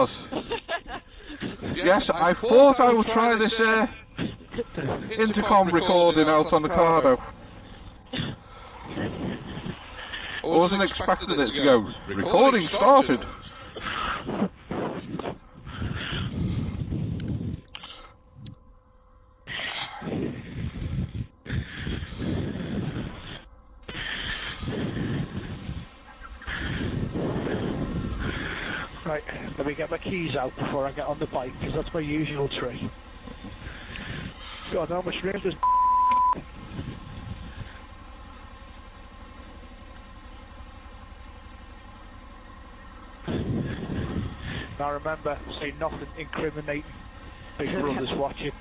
cars. Yes, I thought I would try this intercom recording out on the Cardo. I wasn't expecting it to go, recording started. Right, let me get my keys out before I get on the bike, because that's my usual tree. God, how much room does now remember, say nothing incriminating. Big Brother's watching.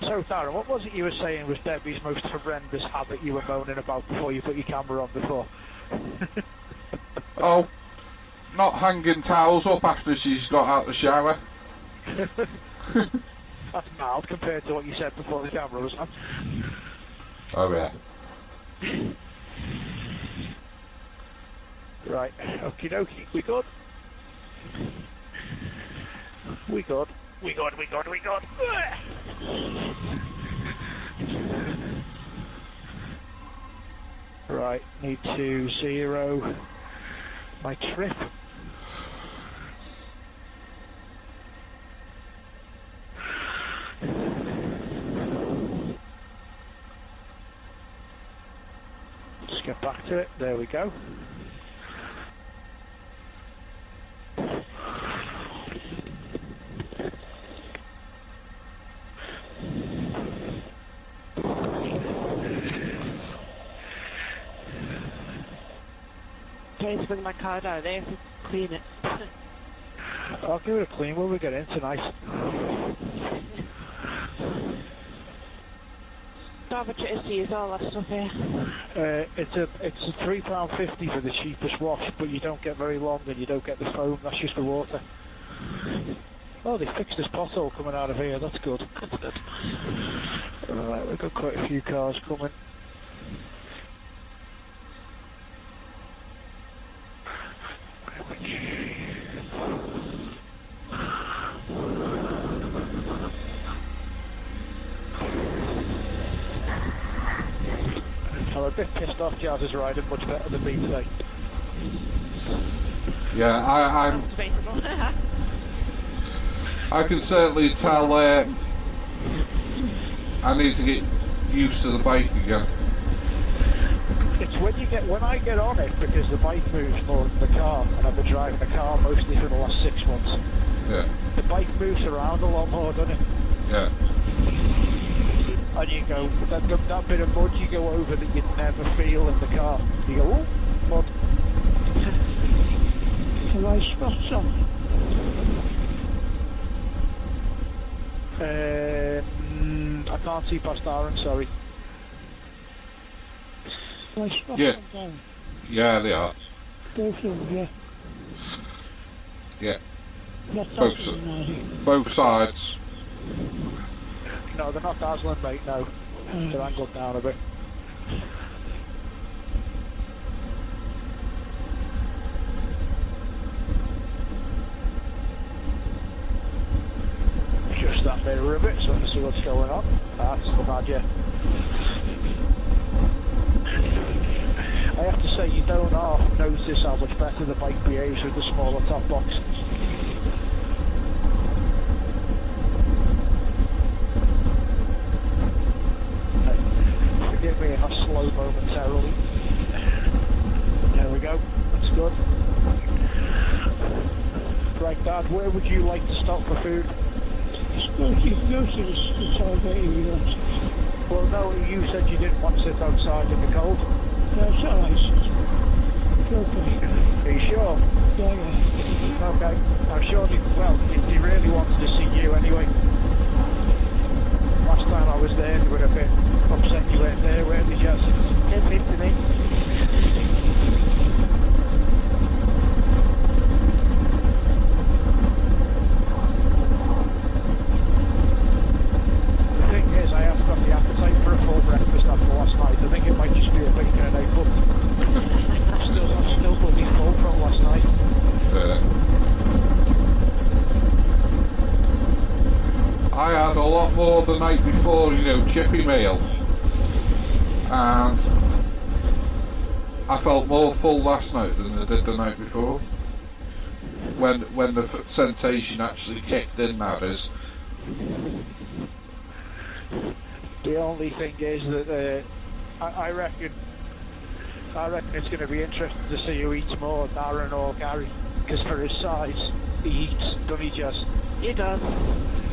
So Darren, what was it you were saying was Debbie's most horrendous habit you were moaning about before you put your camera on before? Oh, not hanging towels up after she's got out of the shower. That's mild compared to what you said before the camera was on. Oh yeah. Right, okie dokie, we good? We good. We good. Right, need to 0 my trip. Just get back to it, there we go. Okay, to bring my car down there to clean it. I'll give it a clean when we get in tonight. How much it is to use all that stuff here? It's a £3.50 for the cheapest wash, but you don't get very long and you don't get the foam, that's just the water. Oh, they fixed this pothole coming out of here, that's good. Alright, we've got quite a few cars coming. I'm a bit pissed off Jazz is riding much better than me today. Yeah, I can certainly tell I need to get used to the bike again. It's when I get on it, because the bike moves more than the car, and I've been driving the car mostly for the last 6 months. Yeah. The bike moves around a lot more, doesn't it? Yeah. And you go, that bit of mud you go over that you'd never feel in the car. You go, oh, mud. Have I spot some? I can't see past Aaron, sorry. Have I spot Yeah. them down? Yeah, they are. Both of them, yeah. Yeah. Not Both, dazzling, are they? both sides. No, they're not dazzling, mate, no. They're angled down a bit. Just that mirror a bit, so I can see what's going on. That's the bad, yeah. I have to say, you don't half notice how much better the bike behaves with the smaller top box. Forgive me if I slow momentarily. There we go, that's good. Right, Dad, where would you like to stop for food? You can go to the toilet if you want. Well, no, you said you didn't want to sit outside in the cold. That's alright. It's okay. Are you sure? Yeah, yeah. Okay. I'm sure he really wanted to see you anyway. Last time I was there, you were a bit upset you weren't there, weren't you, Jess? Didn't mean to me. The thing is, I have got the appetite for a full breakfast. more the night before, you know, chippy meal, and I felt more full last night than I did the night before. When the sensation actually kicked in, that is. The only thing is that I reckon it's going to be interesting to see who eats more, Darren or Gary, because for his size, he eats, doesn't he, Jess? He does.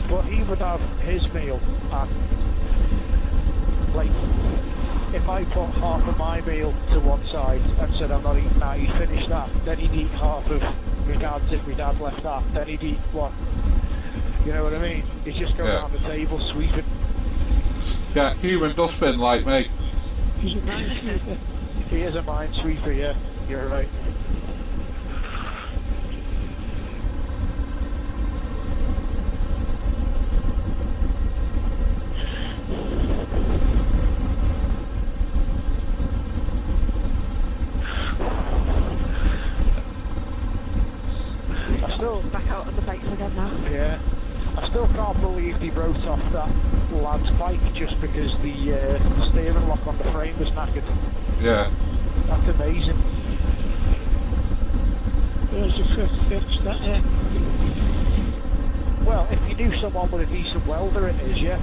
But he would have his meal, and like, if I put half of my meal to one side and said I'm not eating that, he'd finish that, then he'd eat half of my dad's if my dad left that, then he'd eat one. You know what I mean? He's just going around the table sweeping. Yeah, human dustbin like me. He's a minesweeper. He is a minesweeper, yeah, you're right. Back out on the bikes again now. Yeah. I still can't believe he wrote off that lad's bike just because the steering lock on the frame was knackered. Yeah. That's amazing. There's a quick fix, that, yeah. Well, if you knew someone with a decent welder it is, yeah.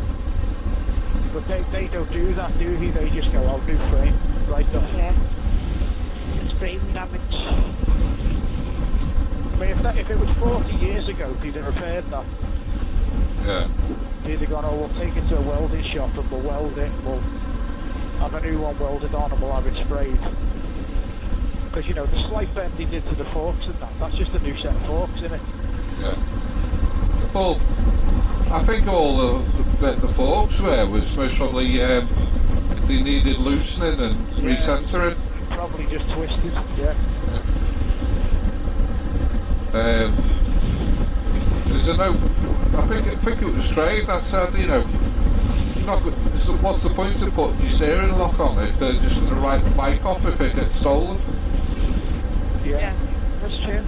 But they don't do that, do they? They just go, new frame, right off. Yeah. It's frame damage. I mean, if it was 40 years ago, they'd have repaired that. Yeah. They'd have gone, we'll take it to a welding shop and we'll weld it, we'll have a new one welded on and we'll have it sprayed. Because, you know, the slight bend he did to the forks and that's just a new set of forks, isn't it? Yeah. Well, I think all the forks was most probably they needed loosening and recentering. Probably just twisted, yeah. There's a note. I think it was Craig that said, you know, what's the point of putting your steering lock on if they're just going to ride the bike off if it gets stolen? Yeah, that's true.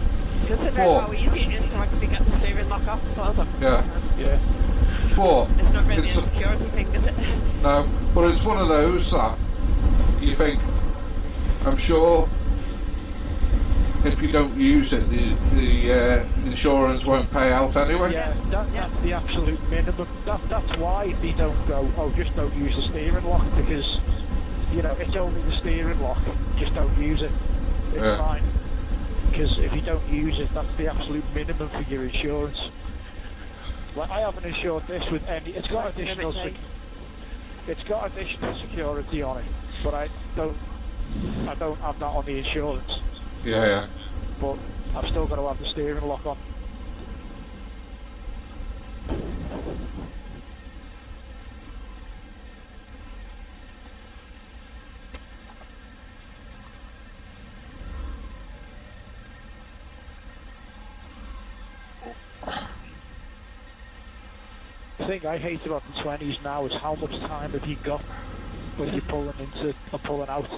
Does it know how easy it is to actually get the steering lock off for them? Yeah. Yeah. But it's not really a security thing, is it? No, but it's one of those that you think, I'm sure if you don't use it, the insurance won't pay out anyway. Yeah, that's the absolute minimum. That's why they don't go, just don't use the steering lock, because, you know, it's only the steering lock, just don't use it. It's fine. Because if you don't use it, that's the absolute minimum for your insurance. Like, I haven't insured this with any, it's got additional security on it, but I don't have that on the insurance. Yeah. But I've still got to have the steering lock on. The thing I hate about the 20s now is how much time have you got when you're pulling into or pulling out.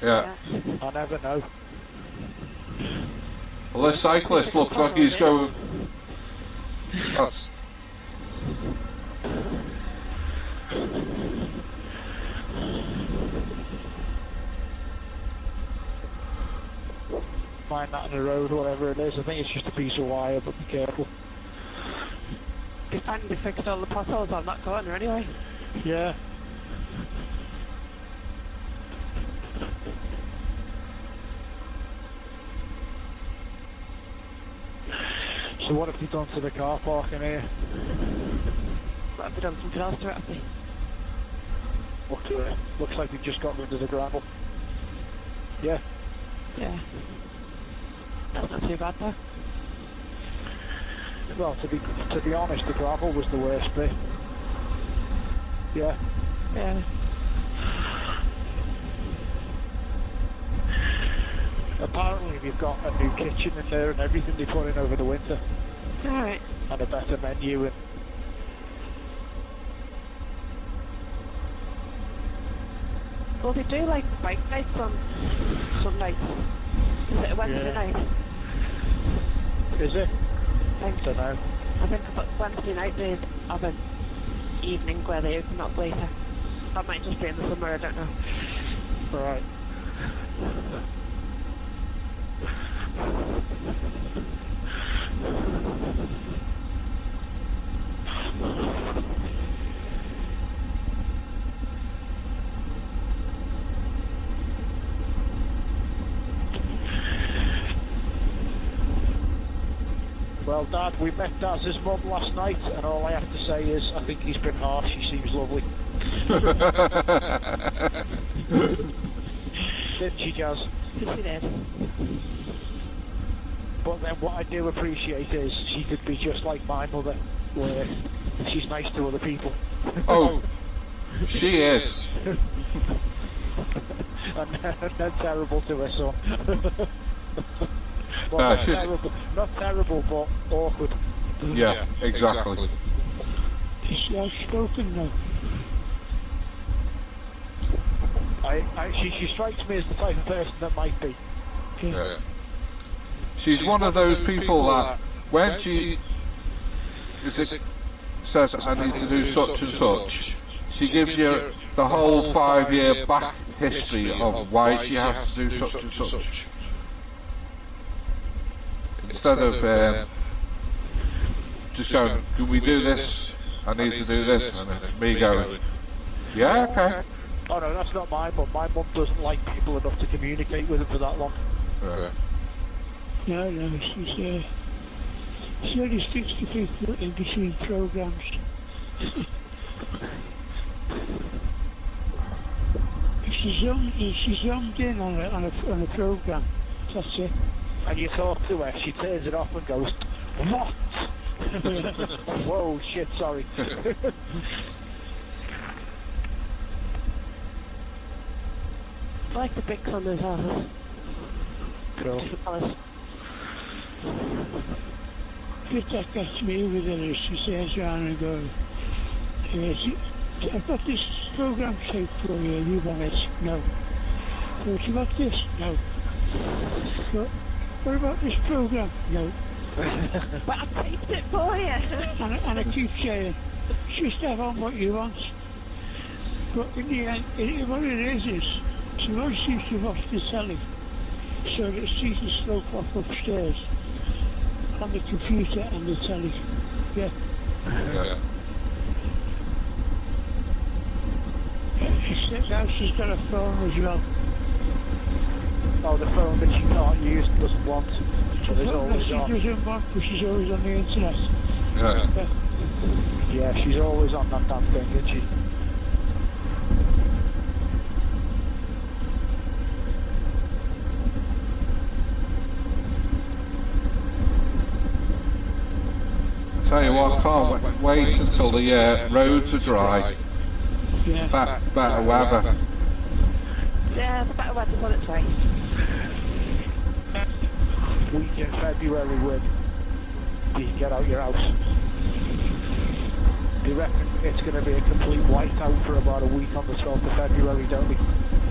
Yeah. I never know. Well, this cyclist looks like he's going. That's. Find that in the road or whatever it is. I think it's just a piece of wire, but be careful. They finally fixed all the potholes on that corner anyway. Yeah. So what have they done to the car park in here? What have they done something else to it, have they? Looks like they've just got rid of the gravel. Yeah. Yeah. That's not too bad though. Well, to be honest, the gravel was the worst bit. Yeah. Yeah. Apparently they've got a new kitchen in there and everything they put in over the winter. Alright. And a better menu and... Well, they do like bike nights on some nights. Is it a Wednesday night? Is it? I think don't know. I think Wednesday night they have a evening where they open up later. That might just be in the summer, I don't know. Right. Well, Dad, we met Daz's mum last night, and all I have to say is I think he's been harsh. He seems lovely. Didn't she, Jazz? Yes, she did. But then what I do appreciate is she could be just like my mother, where she's nice to other people. Oh, she is. and then terrible to her son. Well, No, not terrible, but awkward. Yeah, exactly. Is she outspoken now? She strikes me as the type of person that might be. Yeah. She's one of those people that when she says I need to do such and such, she gives you the whole 5-year back history of why she has to do such and such. Instead of just going, can we do this? I need to do this, and then me going, yeah, okay. Oh no, that's not my mum. My mum doesn't like people enough to communicate with them for that long. No, she only speaks to people in between programs. She's zoomed in on a program. That's it. And you talk to her, she turns it off and goes, what? Whoa, shit, sorry. I like the pics on those houses. Cool. Palace. Bit that gets me with her is she says around and goes, I've got this program taped for you, you want it? No. What about this? No. What about this program? No. But I taped it for you. And I keep saying, just have on what you want. But in the end, what it is she wants you to watch the telly so that she can slope off upstairs on the computer and the telly. Yeah. Except now she's got a phone as well. Oh, the phone that she can't use, doesn't want. So there's always she on. doesn't want, but she's always on the internet. Yeah, she's always on that damn thing, isn't she? Tell you what, I can't wait until the roads are dry. Yeah. Better weather. Yeah, the better weather's on its way. Week in February when you can get out your house. Do you reckon it's going to be a complete whiteout for about a week on the 12th of February, don't we?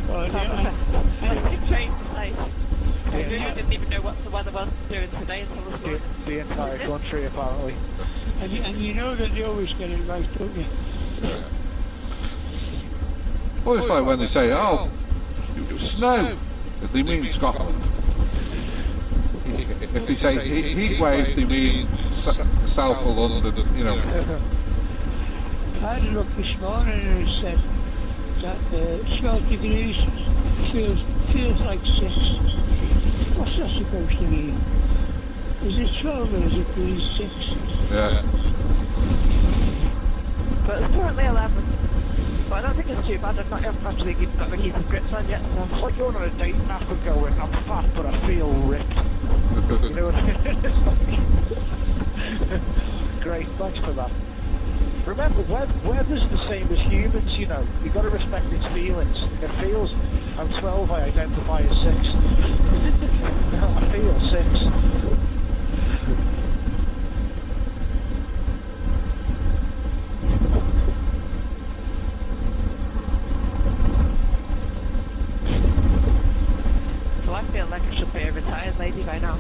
Well, yeah, It's changed place. I didn't even know what the weather was doing today until this morning. The entire country, apparently. and you know that they always get it right, don't you? Well, it's like when they say, oh, snow, if they mean Scotland. If they say heat waves, they mean south of London, you know. I had a look this morning and it said that 12 degrees feels like 6. What's that supposed to mean? Is it 12 or is it really 6? Yeah. But it's currently 11. But I don't think it's too bad. I've not actually got my keys and grips on yet. So. It's like going on a date and after going, I'm fat but I feel ripped. You know what I mean? Great, thanks for that. Remember, weather's the same as humans, you know. You've got to respect its feelings. It feels, I'm 12, I identify as 6. I feel 6. Well, I feel like I should be a retired lady by now.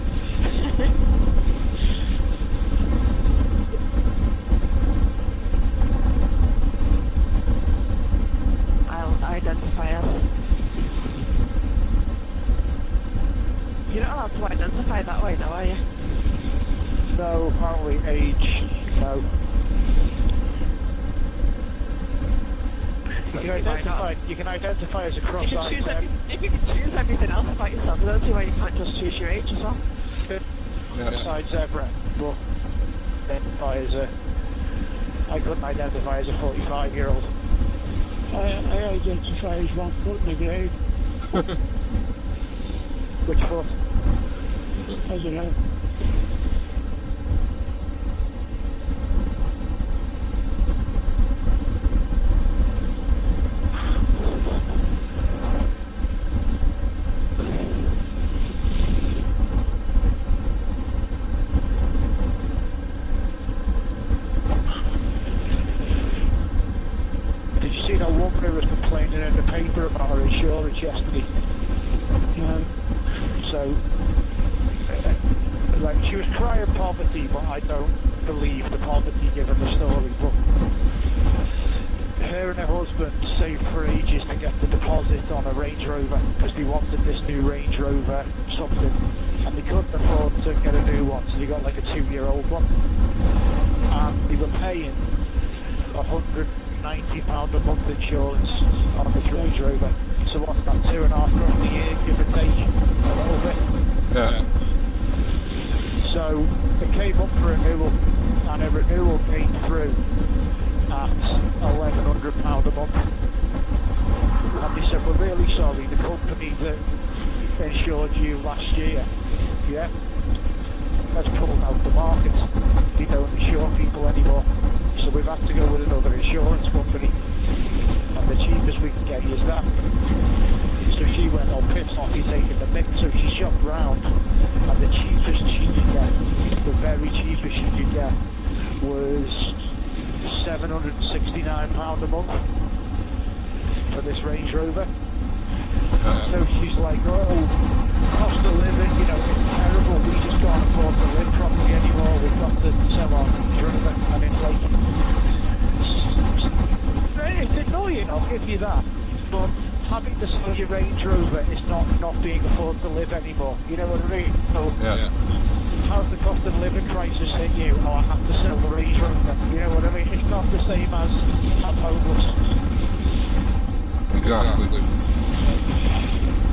You're not allowed to identify that way now, are you? No, apparently age, no. You can identify as a cross-eyed. If you can choose everything else about yourself, I don't see why you can't just choose your age as well. Cross-eyed zebra, but I couldn't identify as a 45-year-old. I identify as 1 foot in the grave. Which foot? I don't know. Did you see that woman who was complaining in the paper about her insurance yesterday? So, like, she was crying poverty, but I don't believe the poverty given the story. But her and her husband saved for ages to get the deposit on a Range Rover because they wanted this new Range Rover something, and they couldn't afford to get a new one, so they got like a 2-year-old one, and they were paying £190 a month insurance on this Range Rover. So what's that, £2.5 grand a year, give or take, a little bit? Yeah. So it came up for renewal, and a renewal came through at £1,100 a month. And they said, we're really sorry, the company that insured you last year, yeah, has pulled out the market. They don't insure people anymore. So we've had to go with another insurance company. And the cheapest we can get is that. So she went on pissed off, he's taking the mick, so she shopped round, and the cheapest she could get, the very cheapest she could get, was £769 a month for this Range Rover. So she's like, oh, cost of living, you know, it's terrible, we just can't afford to live properly anymore, we've got to sell our Range Rover, and it's like, it's annoying, I'll give you that, but having to sell your Range Rover is not being afforded to live anymore. You know what I mean? So, how's the cost of living crisis hit you? Oh, I have to sell the Range Rover. You know what I mean? It's not the same as I'm homeless. Exactly.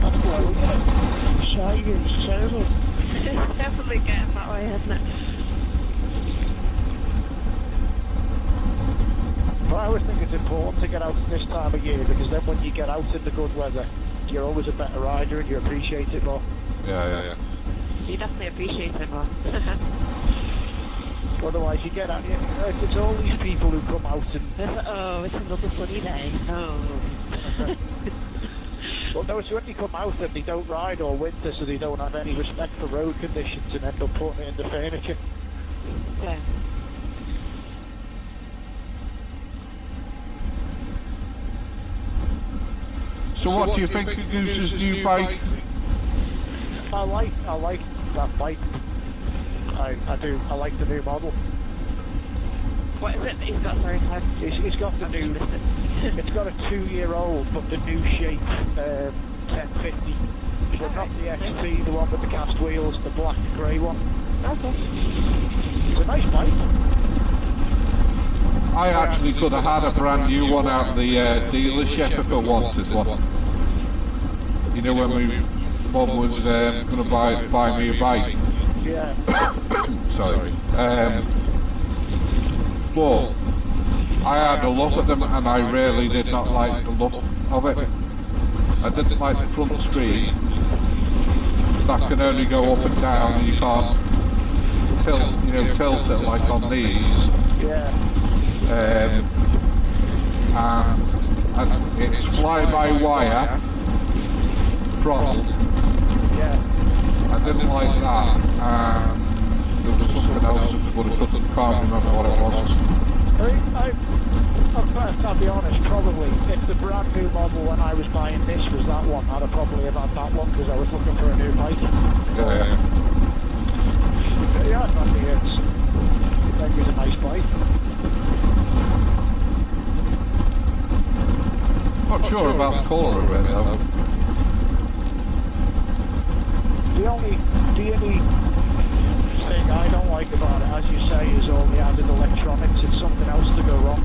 That's why we get it. It's terrible. It's definitely getting that way, isn't it? But I always think it's important to get out this time of year, because then when you get out in the good weather, you're always a better rider and you appreciate it more. Yeah. You definitely appreciate it more. Otherwise you get out, it's all these people who come out and... Oh, it's another sunny day. Oh. Well, no, it's when they come out and they don't ride all winter, so they don't have any respect for road conditions and end up putting it in the furniture. Yeah. So what do you think of Goose's new bike? I like that bike. I do. I like the new model. What is it that he's got? Sorry, He's got the new. It's got a 2-year-old, but the new shape 1050. So not the XT, the one with the cast wheels, the black grey one. Okay. It's a nice bike. I actually could have had a brand new one out of the dealership if I wanted one. You know, when my mum was going to buy me a bike. Yeah. Sorry. But I had a look at them and I really did not like the look of it. I didn't like the front screen. That can only go up and down and you can't tilt it like on these. Yeah. And it's fly-by-wire throttle. Yeah. I didn't like that. There was something else, but I can't remember what it was. I'll be honest, probably, if the brand new model when I was buying this was that one, I'd have probably have had that one because I was looking for a new bike. Yeah. Yeah, I think it's a nice bike. Not sure about the colour of it though. The only thing I don't like about it, as you say, is all the added electronics. It's something else to go wrong.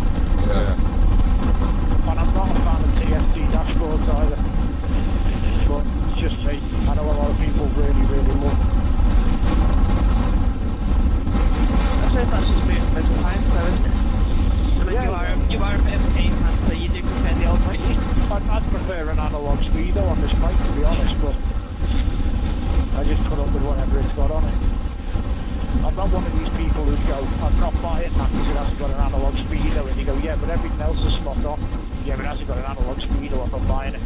Yeah. And I'm not a fan of TFT dashboards either. But it's just me. I know a lot of people really, really love them. I suppose that's just moving with time, though, isn't it? I mean, you are a bit of a pain man, so you do prefer the old way. I'd prefer an analogue speedo on this bike, to be honest, but I just put up with whatever it's got on it. I'm not one of these people who go, I'm not buying that because it hasn't got an analogue speedo, and you go, yeah, but everything else is spot on. Yeah, but it hasn't got an analogue speedo, I'm not buying it.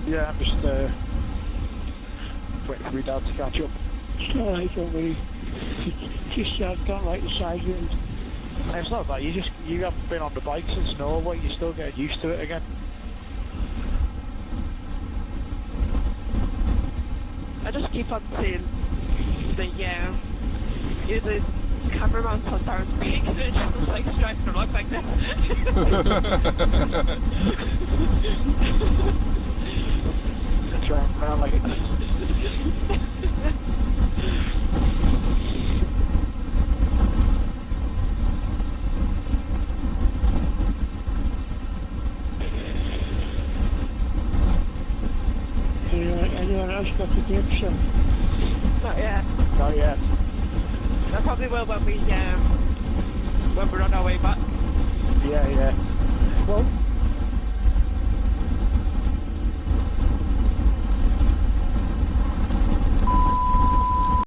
Yeah, I'm just waiting for my dad to catch up. It's not like somebody just don't like the side wind. And it's not that, you haven't been on the bike since Norway, you're still getting used to it again. I just keep on seeing the cameraman on Darren's being because it just looks like he's driving a vlog like this. Driving around like it. Anyone else got the grips on? Not yet. Not yet. I probably will when we're on our way back.